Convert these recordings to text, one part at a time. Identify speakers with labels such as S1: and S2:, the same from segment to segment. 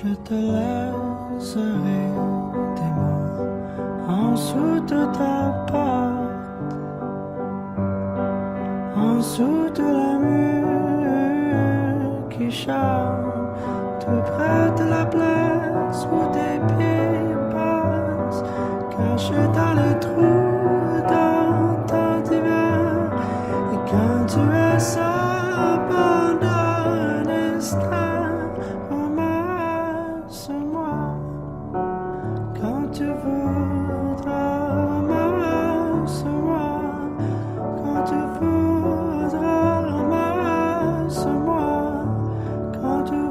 S1: Je te laisserai des mots en dessous de ta porte, en dessous de la mur qui chante, tout près de la place où tes pieds passent, cachés dans les trous dans ton divan. Et quand tu es seul pendant un instant, ramasse-moi quand tu voudras, ramasse-moi quand tu voudras, ramasse-moi quand tu voudras.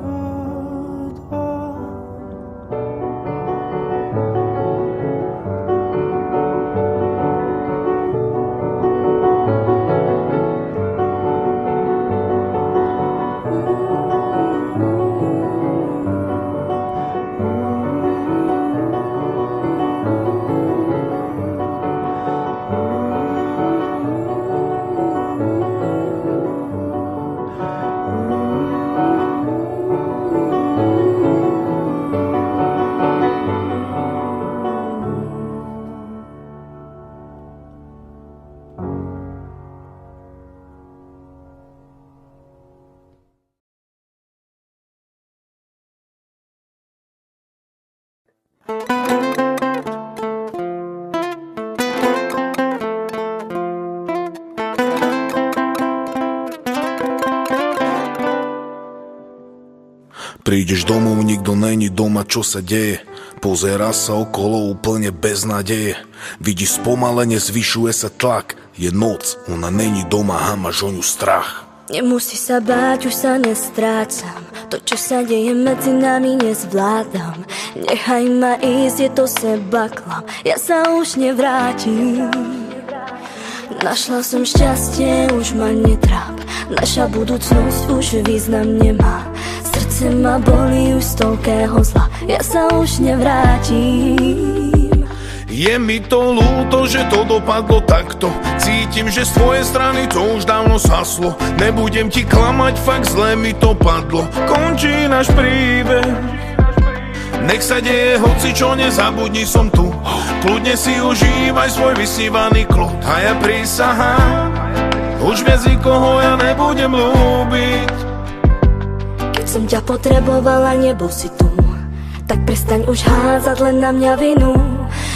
S2: Prídeš domov, nikto není doma, čo sa deje? Pozerá sa okolo úplne bez nádeje. Vidíš spomalenie, zvyšuje sa tlak. Je noc, ona není doma a máš o ňu strach.
S3: Nemusí sa báť, už sa nestrácam. To, čo sa deje medzi nami, nezvládam. Nechaj ma ísť, je to seba klam. Ja sa už nevrátim. Našla som šťastie, už ma netráp. Naša budúcnosť už význam nemá. Srdce ma bolí už z toľkého zla. Ja sa už nevrátim.
S2: Je mi to ľúto, že to dopadlo takto. Cítim, že z tvojej strany to už dávno zhaslo. Nebudem ti klamať, fakt zle mi to padlo. Končí náš príbeh. Nech sa deje hocičo, nezabudni, som tu. Kľudne si užívaj svoj vysnívaný kľud. A ja prísahám, už viac nikoho ja nebudem ľúbiť.
S3: Keď som ťa potrebovala, nebol si tu. Tak prestaň už házať len na mňa vinu.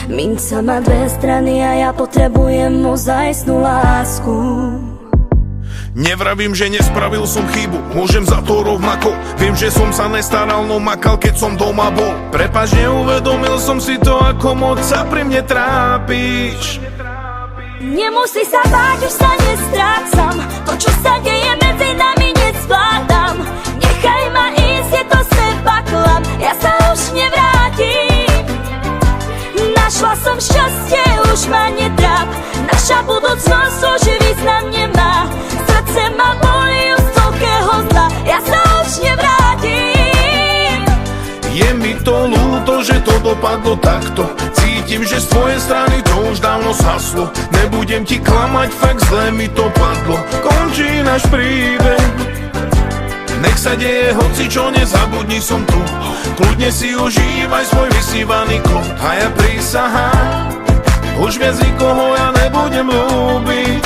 S3: Minca má dve strany a ja potrebujem ozajstnú lásku.
S2: Nevravím, že nespravil som chybu, môžem za to rovnako. Viem, že som sa nestaral, no makal, keď som doma bol. Prepáč, neuvedomil som si to, ako moc sa pri mne trápiš.
S3: Nemusí sa báť, už sa nestrácam. To, čo sa deje medzi nami, nezvládam. Nechaj ma ísť, je to seba klam. Ja sa už nevrátim. Našla som šťastie, už ma netráp. Naša budúcnosť už význam nemá. Srdce ma bolí už z toľkého zla. Ja sa už nevrátim.
S2: Je mi to ľúto, že to dopadlo takto. Cítim, že z tvojej strany to už dávno zhaslo. Nebudem ti klamať, fakt zle mi to padlo. Končí náš príbeh. Nech sa deje hocičo, nezabudni, som tu. Kľudne si užívaj svoj vysnívaný kľud. A ja prísahám, už viac nikoho ja nebudem ľúbiť.